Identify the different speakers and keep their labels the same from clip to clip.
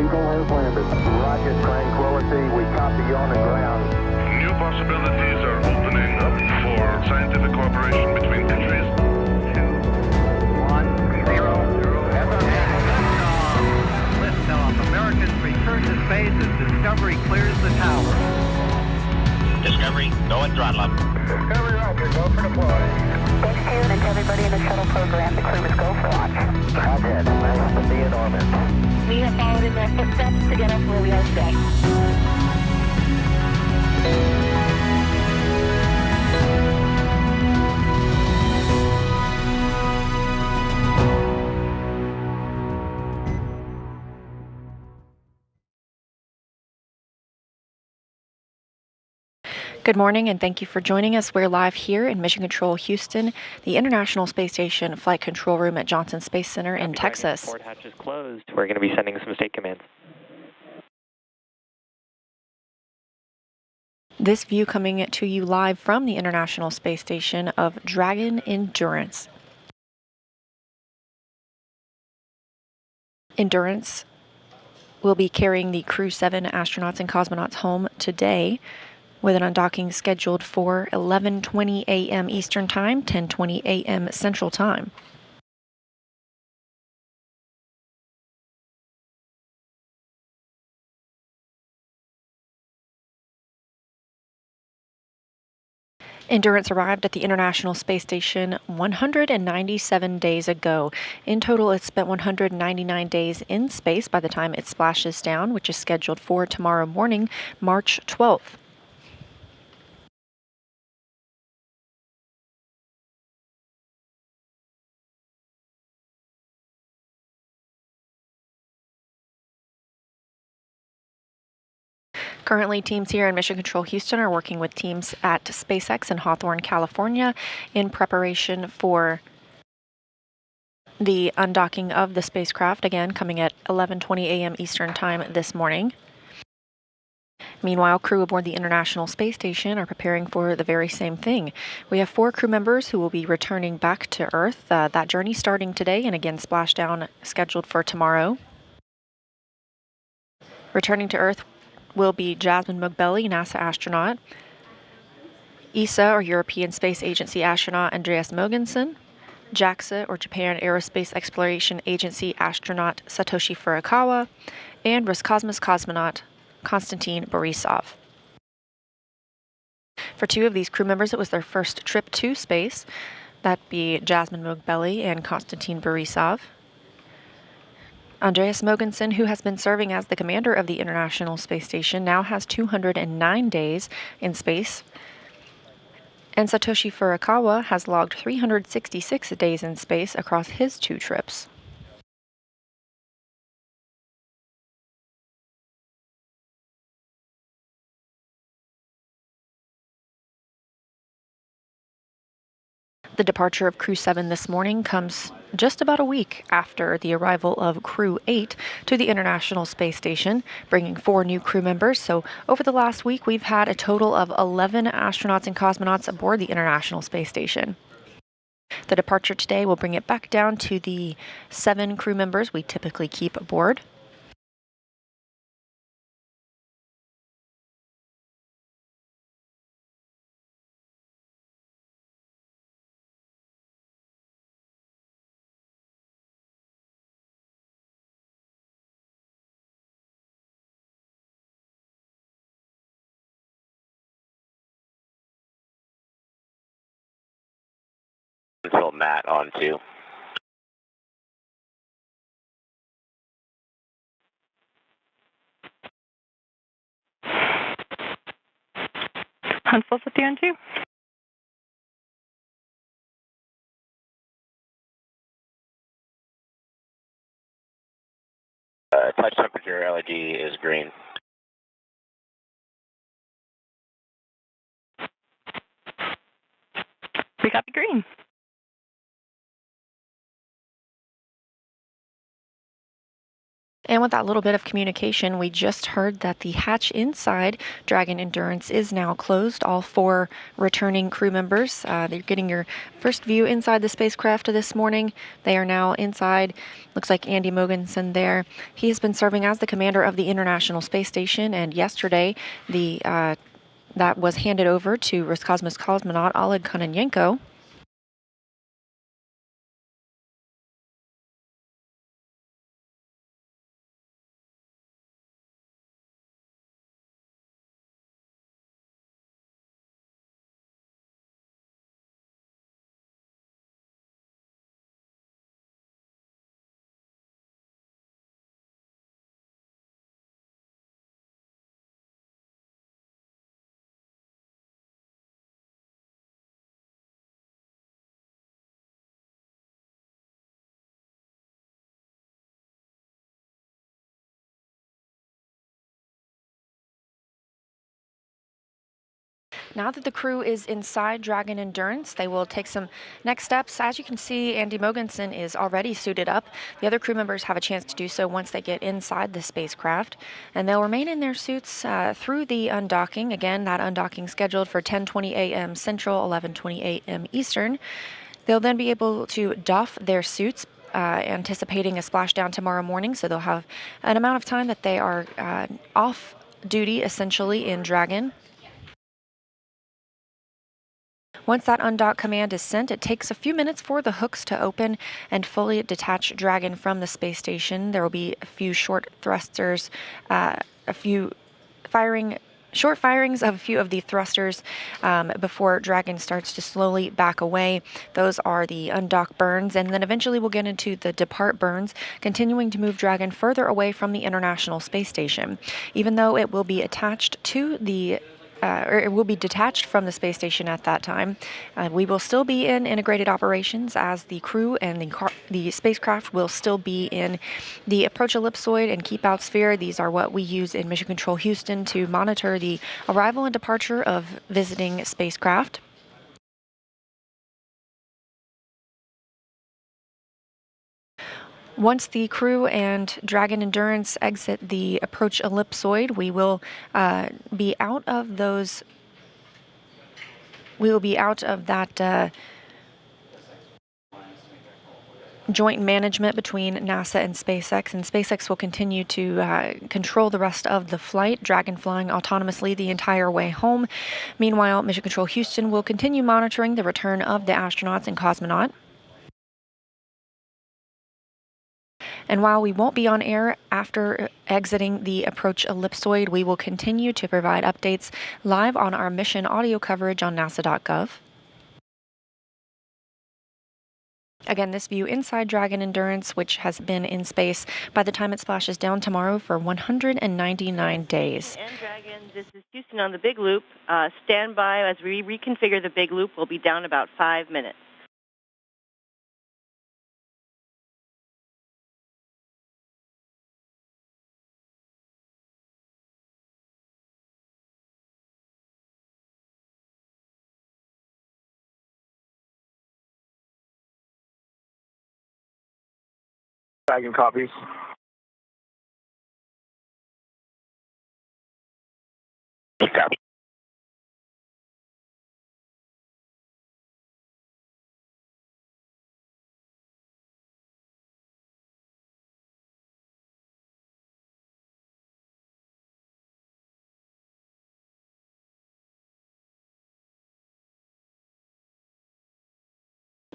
Speaker 1: Eagle has landed. Roger, Tranquility. We copy you on the ground.
Speaker 2: New possibilities are opening up for scientific cooperation between countries.
Speaker 1: 2, 1, 0.
Speaker 3: Liftoff. Americans return to space as Discovery clears the tower.
Speaker 4: Discovery, go and throttle up.
Speaker 1: Discovery, Roger. Go for deploy.
Speaker 5: Thanks to you and to everybody in the shuttle program. The crew is go for launch.
Speaker 1: Roger. Nice to be in orbit.
Speaker 5: We have followed in their footsteps to get us where we are today.
Speaker 6: Good morning and thank you for joining us. We're live here in Mission Control Houston, the International Space Station Flight Control Room at Johnson Space Center in Texas.
Speaker 7: Port hatch is closed. We're going to be sending some state commands.
Speaker 6: This view coming to you live from the International Space Station of Dragon Endurance. Endurance will be carrying the Crew 7 astronauts and cosmonauts home today, with an undocking scheduled for 11:20 a.m. Eastern Time, 10:20 a.m. Central Time. Endurance arrived at the International Space Station 197 days ago. In total, it spent 199 days in space by the time it splashes down, which is scheduled for tomorrow morning, March 12th. Currently, teams here in Mission Control Houston are working with teams at SpaceX in Hawthorne, California, in preparation for the undocking of the spacecraft, again coming at 11:20 a.m. Eastern Time this morning. Meanwhile, crew aboard the International Space Station are preparing for the very same thing. We have 4 crew members who will be returning back to Earth. That journey starting today, and again splashdown scheduled for tomorrow. Returning to Earth will be Jasmin Moghbeli, NASA astronaut, ESA, or European Space Agency astronaut Andreas Mogensen, JAXA, or Japan Aerospace Exploration Agency astronaut Satoshi Furukawa, and Roscosmos cosmonaut Konstantin Borisov. For 2 of these crew members, it was their first trip to space. That'd be Jasmin Moghbeli and Konstantin Borisov. Andreas Mogensen, who has been serving as the commander of the International Space Station, now has 209 days in space. And Satoshi Furukawa has logged 366 days in space across his 2 trips. The departure of Crew 7 this morning comes just about a week after the arrival of Crew 8 to the International Space Station, bringing 4 new crew members. So over the last week, we've had a total of 11 astronauts and cosmonauts aboard the International Space Station. The departure today will bring it back down to the 7 crew members we typically keep aboard.
Speaker 4: Until Matt on 2.
Speaker 8: Huntsville 50 on 2.
Speaker 4: Touch temperature LED is green.
Speaker 8: We copy green.
Speaker 6: And with that little bit of communication, we just heard that the hatch inside Dragon Endurance is now closed. All 4 returning crew members, they're getting your first view inside the spacecraft this morning. They are now inside. Looks like Andy Mogensen there. He has been serving as the commander of the International Space Station, and yesterday that was handed over to Roscosmos cosmonaut Oleg Kononenko. Now that the crew is inside Dragon Endurance, they will take some next steps. As you can see, Andy Mogensen is already suited up. The other crew members have a chance to do so once they get inside the spacecraft, and they'll remain in their suits through the undocking. Again, that undocking scheduled for 10:20 a.m. Central, 11:20 a.m. Eastern. They'll then be able to doff their suits, anticipating a splashdown tomorrow morning, so they'll have an amount of time that they are off duty, essentially, in Dragon. Once that undock command is sent, it takes a few minutes for the hooks to open and fully detach Dragon from the space station. There will be a few short thrusters, a few short firings of a few of the thrusters before Dragon starts to slowly back away. Those are the undock burns, and then eventually we'll get into the depart burns, continuing to move Dragon further away from the International Space Station. Even though it will be attached to the or it will be detached from the space station at that time. We will still be in integrated operations, as the crew and the spacecraft will still be in the approach ellipsoid and keep out sphere. These are what we use in Mission Control Houston to monitor the arrival and departure of visiting spacecraft. Once the crew and Dragon Endurance exit the approach ellipsoid, we will be out of those. We will be out of that joint management between NASA and SpaceX will continue to control the rest of the flight, Dragon flying autonomously the entire way home. Meanwhile, Mission Control Houston will continue monitoring the return of the astronauts and cosmonaut. And while we won't be on air after exiting the approach ellipsoid, we will continue to provide updates live on our mission audio coverage on nasa.gov. Again, this view inside Dragon Endurance, which has been in space by the time it splashes down tomorrow for 199 days.
Speaker 8: And Dragon, this is Houston on the big loop. Stand by as we reconfigure the big loop. We'll be down about 5 minutes.
Speaker 1: Dragon copies.
Speaker 4: Copy.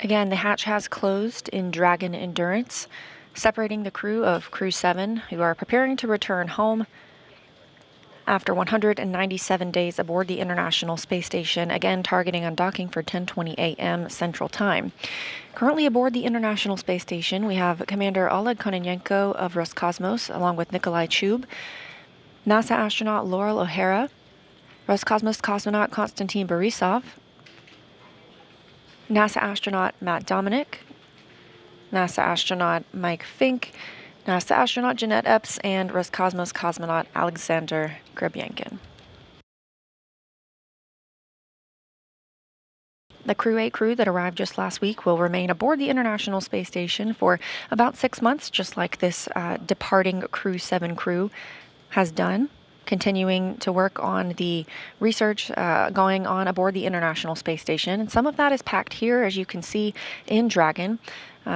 Speaker 6: Again, the hatch has closed in Dragon Endurance, separating the crew of Crew 7, who are preparing to return home after 197 days aboard the International Space Station, again targeting undocking for 10:20 a.m. Central Time. Currently aboard the International Space Station, we have Commander Oleg Kononenko of Roscosmos, along with Nikolai Chub, NASA astronaut Laurel O'Hara, Roscosmos cosmonaut Konstantin Borisov, NASA astronaut Matt Dominic, NASA astronaut Mike Fink, NASA astronaut Jeanette Epps, and Roscosmos cosmonaut Alexander Grebyankin. The Crew 8 crew that arrived just last week will remain aboard the International Space Station for about 6 months, just like this departing Crew 7 crew has done, continuing to work on the research going on aboard the International Space Station. And some of that is packed here, as you can see, in Dragon.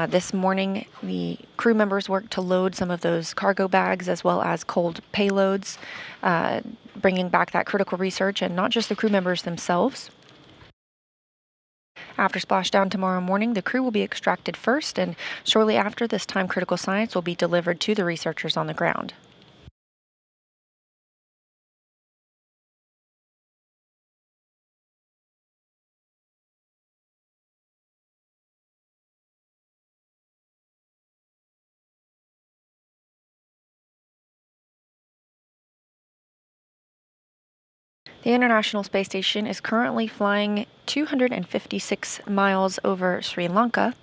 Speaker 6: This morning, the crew members worked to load some of those cargo bags as well as cold payloads, bringing back that critical research, and not just the crew members themselves. After splashdown tomorrow morning, the crew will be extracted first, and shortly after, this time-critical science will be delivered to the researchers on the ground. The International Space Station is currently flying 256 miles over Sri Lanka.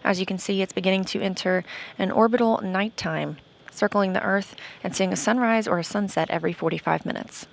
Speaker 6: As you can see, it's beginning to enter an orbital nighttime, circling the Earth and seeing a sunrise or a sunset every 45 minutes.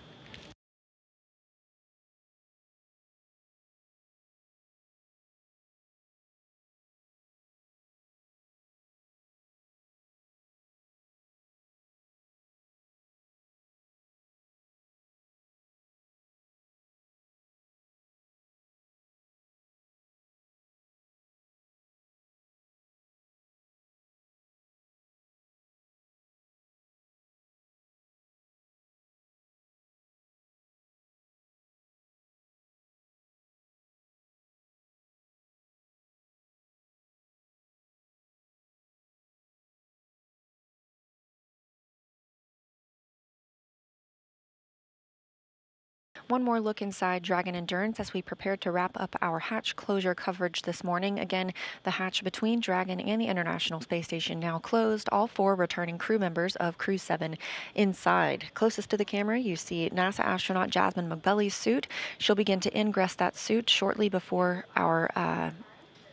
Speaker 6: One more look inside Dragon Endurance as we prepare to wrap up our hatch closure coverage this morning. Again, the hatch between Dragon and the International Space Station now closed. All 4 returning crew members of Crew 7 inside. Closest to the camera, you see NASA astronaut Jasmin Moghbeli's suit. She'll begin to ingress that suit shortly before our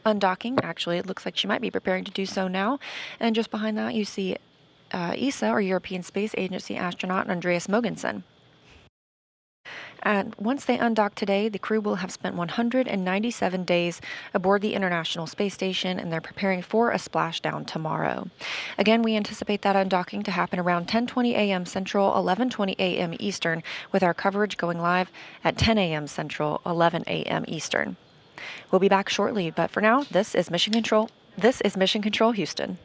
Speaker 6: undocking. Actually, it looks like she might be preparing to do so now. And just behind that, you see ESA, or European Space Agency astronaut Andreas Mogensen. And once they undock today, the crew will have spent 197 days aboard the International Space Station, and they're preparing for a splashdown tomorrow. Again, we anticipate that undocking to happen around 10:20 a.m. Central, 11:20 a.m. Eastern, with our coverage going live at 10 a.m. Central, 11 a.m. Eastern. We'll be back shortly, but for now, this is Mission Control. This is Mission Control Houston.